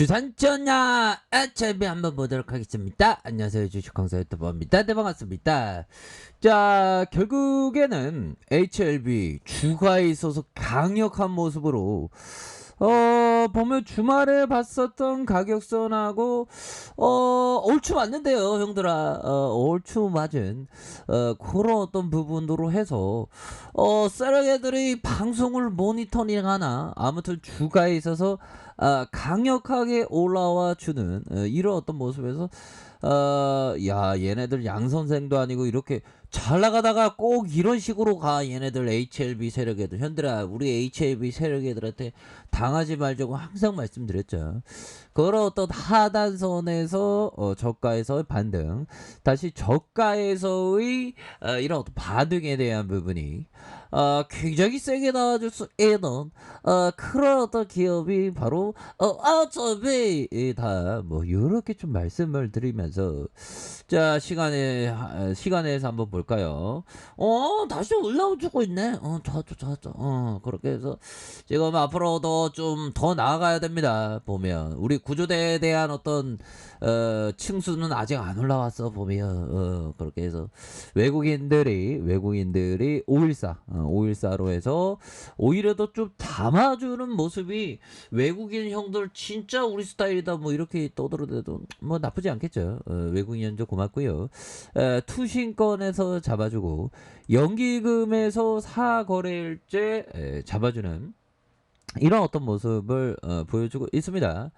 주산전야 HLB 한번 보도록 하겠습니다. 안녕하세요, 주식 강사 유튜버입니다. 네, 반갑습니다. 자, 결국에는 HLB 주가에 있어서 강력한 모습으로 보면 주말에 봤었던 가격선하고 얼추 맞는데요, 형들아. 얼추 맞은 그런 어떤 부분으로 해서 쓰레기들이 방송을 모니터링하나 아무튼 주가에 있어서 강력하게 올라와 주는 이런 어떤 모습에서 야, 얘네들 양 선생도 아니고 이렇게 잘 나가다가 꼭 이런 식으로 가. 얘네들 HLB 세력애들, 현들아, 우리 HLB 세력애들한테 당하지 말자고 항상 말씀드렸죠. 그런 어떤 하단선에서 저가에서의 반등, 다시 저가에서의 이런 어떤 반등에 대한 부분이 굉장히 세게 나와줄 수 있는 그런 어떤 기업이 바로 HLB 다 이렇게 좀 말씀을 드리면서, 자, 시간에서 한번 볼까요? 다시 올라오고 있네. 좋았죠. 그렇게 해서 지금 앞으로도 좀 더 나아가야 됩니다. 보면 우리 구조대에 대한 어떤 층수는 아직 안 올라왔어. 보면 그렇게 해서 외국인들이 514로 해서 오히려 더 좀 담아주는 모습이, 외국인 형들 진짜 우리 스타일이다 뭐 이렇게 떠들어대도 뭐 나쁘지 않겠죠. 외국인 연주 고맙고요. 투신권에서 잡아주고 연기금에서 사거래일제 잡아주는 이런 어떤 모습을 보여주고 있습니다.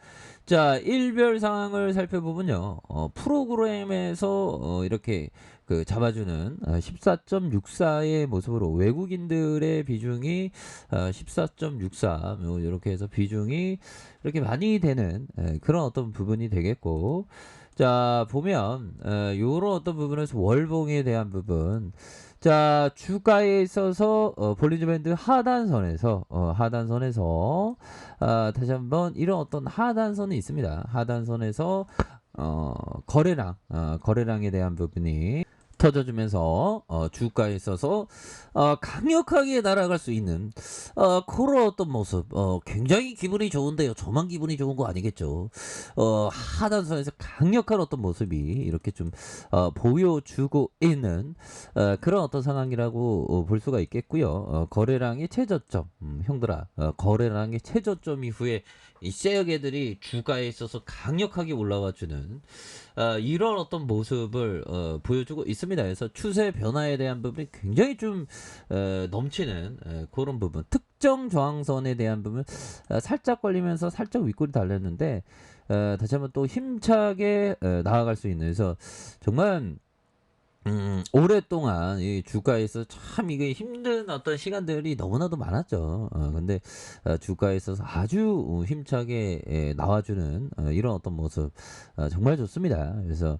자, 일별 상황을 살펴보면요, 프로그램에서 이렇게 그 잡아주는 14.64의 모습으로 외국인들의 비중이 14.64 이렇게 해서 비중이 이렇게 많이 되는 그런 어떤 부분이 되겠고, 자, 보면 요런 어떤 부분에서 월봉에 대한 부분, 자, 주가에 있어서 볼린저 밴드 하단선에서 다시 한번 이런 어떤 하단선이 있습니다. 하단선에서 거래량에 대한 부분이 터져주면서 주가에 있어서 강력하게 날아갈 수 있는 그런 어떤 모습, 굉장히 기분이 좋은데요. 저만 기분이 좋은 거 아니겠죠. 하단선에서 강력한 어떤 모습이 이렇게 좀 보여주고 있는 그런 어떤 상황이라고 볼 수가 있겠고요. 거래량의 최저점, 형들아, 거래량의 최저점 이후에 이 쉐어개들이 주가에 있어서 강력하게 올라와주는 이런 어떤 모습을 보여주고 있습니다. 그래서 추세 변화에 대한 부분이 굉장히 좀 넘치는 그런 부분, 특정 저항선에 대한 부분 살짝 걸리면서 살짝 윗골이 달렸는데 다시 한번 또 힘차게 나아갈 수 있는, 그래서 정말 오랫동안 이 주가에서 참 이게 힘든 어떤 시간들이 너무나도 많았죠. 근데 주가에 있어서 아주 힘차게 나와주는 이런 어떤 모습 정말 좋습니다. 그래서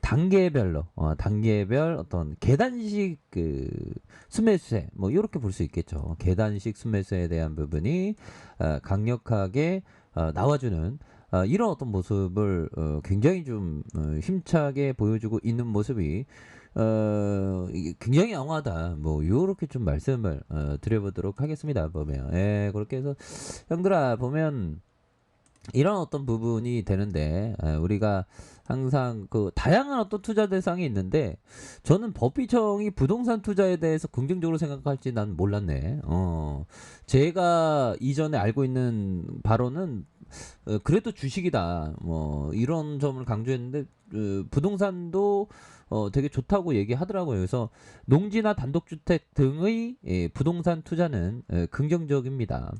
단계별로 단계별 어떤 계단식 그 순매수세 뭐 이렇게 볼 수 있겠죠. 계단식 순매수에 대한 부분이 강력하게 나와주는 이런 어떤 모습을 굉장히 좀 힘차게 보여주고 있는 모습이 이게 굉장히 영하다. 뭐 요렇게 좀 말씀을 드려보도록 하겠습니다. 보면 그렇게 해서 형들아, 보면 이런 어떤 부분이 되는데, 우리가 항상 그 다양한 어떤 투자 대상이 있는데, 저는 법비청이 부동산 투자에 대해서 긍정적으로 생각할지 난 몰랐네. 제가 이전에 알고 있는 바로는 그래도 주식이다 뭐 이런 점을 강조했는데, 부동산도 되게 좋다고 얘기하더라고요. 그래서 농지나 단독주택 등의 부동산 투자는 긍정적입니다.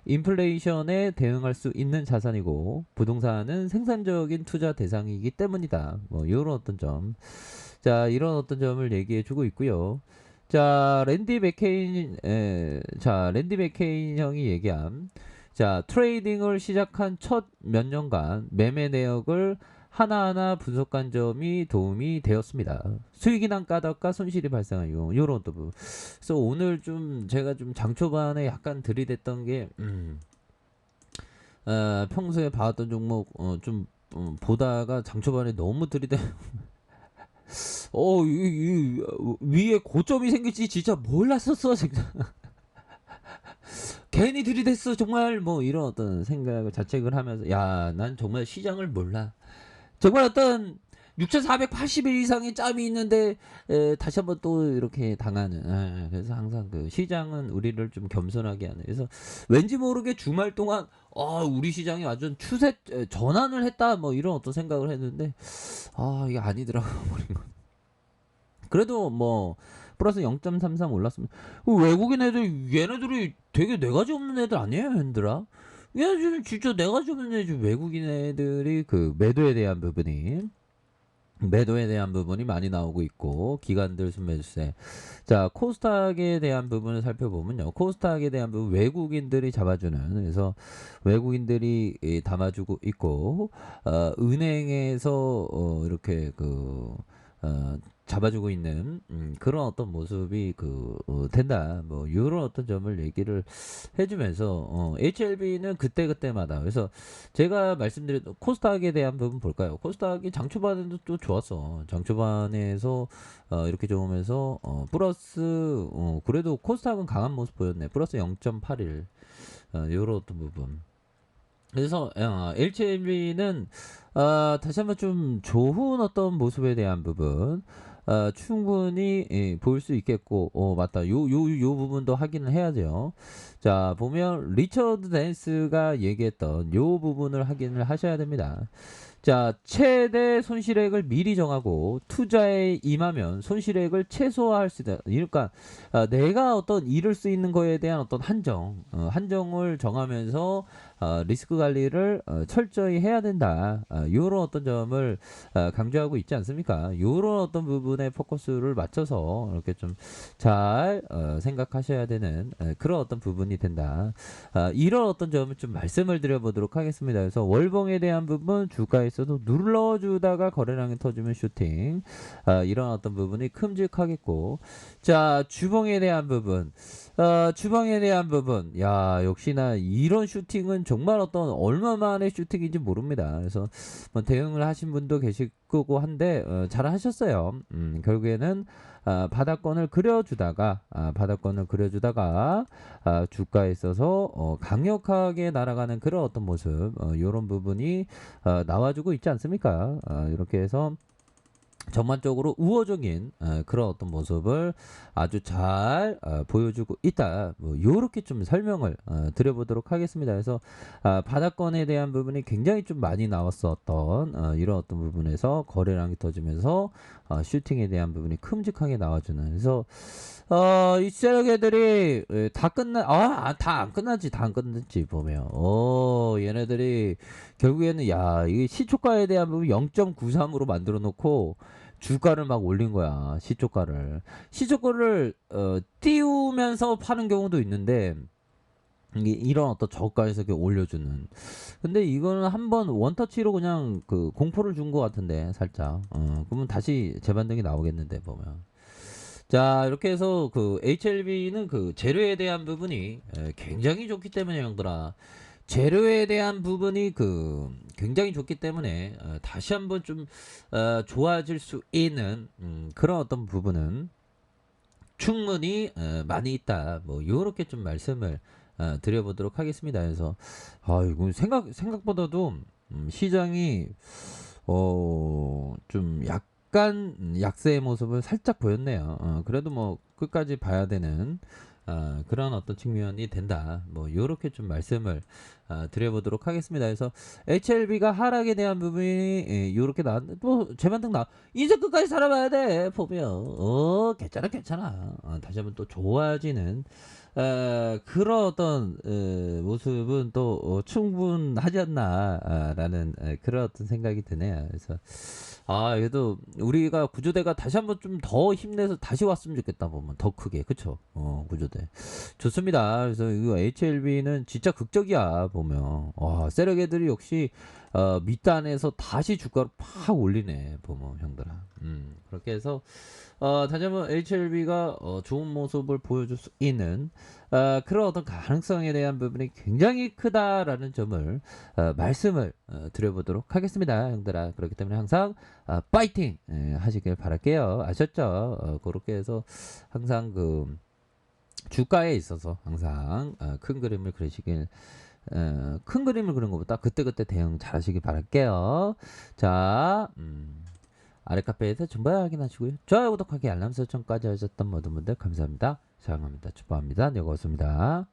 인플레이션에 대응할 수 있는 자산이고 부동산은 생산적인 투자 대상이기 때문이다. 뭐 이런 어떤 점, 자, 이런 어떤 점을 얘기해 주고 있고요. 자, 랜디 맥케인 형이 얘기한, 자, 트레이딩을 시작한 첫 몇 년간 매매 내역을 하나하나 분석한 점이 도움이 되었습니다. 수익이 난 까닭과 손실이 발생한 요런 또 부분. 그래서 오늘 좀 제가 좀 장 초반에 약간 들이댔던 게 평소에 봐왔던 종목 좀 보다가 장 초반에 너무 들이대 위에 고점이 생길지 진짜 몰랐었어 진짜. 괜히 들이댔어 정말 뭐 이런 어떤 생각을 자책을 하면서 야, 난 정말 시장을 몰라. 정말 어떤 6,480일 이상의 짬이 있는데 다시 한번 또 이렇게 당하는. 그래서 항상 그 시장은 우리를 좀 겸손하게 하는. 그래서 왠지 모르게 주말 동안 우리 시장이 완전 추세 전환을 했다 뭐 이런 어떤 생각을 했는데 이게 아니더라고 버린 거. 그래도 뭐 플러스 0.33 올랐습니다. 외국인 애들 얘네들이 되게 뇌가지 없는 애들 아니에요, 얘들아? 얘네들은 진짜 뇌가지 없는 애들 외국인 애들이 그 매도에 대한 부분이 많이 나오고 있고 기관들 순매수세. 자, 코스닥에 대한 부분을 살펴보면요. 코스닥에 대한 부분 외국인들이 잡아주는 그래서 외국인들이 담아주고 있고 은행에서 이렇게 잡아주고 있는 그런 어떤 모습이 된다. 뭐 이런 어떤 점을 얘기를 해주면서 HLB는 그때그때마다 그래서 제가 말씀드린 코스닥에 대한 부분 볼까요? 코스닥이 장 초반에도 또 좋았어. 장 초반에서 이렇게 좋으면서 플러스 그래도 코스닥은 강한 모습 보였네. 플러스 0.81 요런 어떤 부분. 그래서 HLB는 다시 한번 좀 좋은 어떤 모습에 대한 부분 충분히 볼 수 있겠고 맞다 요 부분도 확인을 해야 돼요. 자, 보면 리처드 댄스가 얘기했던 요 부분을 확인을 하셔야 됩니다. 자, 최대 손실액을 미리 정하고 투자에 임하면 손실액을 최소화할 수 있다. 그러니까 내가 어떤 잃을 수 있는 거에 대한 어떤 한정을 정하면서 리스크 관리를 철저히 해야 된다. 이런 어떤 점을 강조하고 있지 않습니까? 이런 어떤 부분에 포커스를 맞춰서 이렇게 좀 잘 생각하셔야 되는 그런 어떤 부분이 된다. 이런 어떤 점을 좀 말씀을 드려보도록 하겠습니다. 그래서 월봉에 대한 부분 주가에서도 눌러주다가 거래량이 터지면 슈팅 이런 어떤 부분이 큼직하겠고 자, 주봉에 대한 부분 야, 역시나 이런 슈팅은 정말 어떤 얼마만의 슈팅인지 모릅니다. 그래서 뭐 대응을 하신 분도 계실 거고 한데 잘 하셨어요. 결국에는 바닥권을 그려주다가 주가에 있어서 강력하게 날아가는 그런 어떤 모습 이런 부분이 나와주고 있지 않습니까? 이렇게 해서 전반적으로 우호적인 그런 어떤 모습을 아주 잘 보여주고 있다. 뭐 요렇게 좀 설명을 드려보도록 하겠습니다. 그래서 바닥권에 대한 부분이 굉장히 좀 많이 나왔었던 이런 어떤 부분에서 거래량이 터지면서 슈팅에 대한 부분이 큼직하게 나와주는 그래서 이 세력애들이 다 안 끝났지 다 안 끝났지 보면 얘네들이 결국에는 야 이게 시초가에 대한 부분 0.93으로 만들어 놓고 주가를 막 올린 거야. 시초가를 띄우면서 파는 경우도 있는데 이런 어떤 저가에서 이렇게 올려주는. 근데 이거는 한번 원터치로 그냥 공포를 준 것 같은데 살짝. 그러면 다시 재반등이 나오겠는데 보면. 자, 이렇게 해서 HLB는 재료에 대한 부분이 굉장히 좋기 때문에 형들아. 재료에 대한 부분이 굉장히 좋기 때문에 다시 한번 좀 좋아질 수 있는 그런 어떤 부분은 충분히 많이 있다. 뭐 요렇게 좀 말씀을 드려보도록 하겠습니다. 그래서 이거 생각보다도 시장이 좀 약간 약세의 모습을 살짝 보였네요. 그래도 뭐 끝까지 봐야 되는 그런 어떤 측면이 된다. 뭐 요렇게 좀 말씀을 드려보도록 하겠습니다. 그래서 HLB가 하락에 대한 부분이 요렇게 나왔는데 또 재반등 이제 끝까지 살아봐야 돼. 보면 괜찮아. 다시 한번 또 좋아지는 그런 어떤 모습은 또 충분하지 않나라는 그런 어떤 생각이 드네요. 그래서 그래도 우리가 구조대가 다시 한번 좀 더 힘내서 다시 왔으면 좋겠다 보면 더 크게 그쵸? 구조대 좋습니다. 그래서 이거 HLB는 진짜 극적이야 보면 세력 애들이 역시 밑단에서 다시 주가를 팍 올리네 보면 형들아. 그렇게 해서 다시 한번 HLB가 좋은 모습을 보여줄 수 있는 그런 어떤 가능성에 대한 부분이 굉장히 크다라는 점을 말씀을 드려보도록 하겠습니다, 형들아. 그렇기 때문에 항상 파이팅 하시길 바랄게요. 아셨죠? 그렇게 해서 항상 주가에 있어서 항상 큰 그림을 그리시길 큰 그림을 그리는 것보다 그때그때 대응 잘 하시길 바랄게요. 자, 아래 카페에서 정보 확인하시고요. 좋아요, 구독하기, 알람 설정까지 하셨던 모든 분들 감사합니다. 사랑합니다. 축복합니다. 네, 고맙습니다.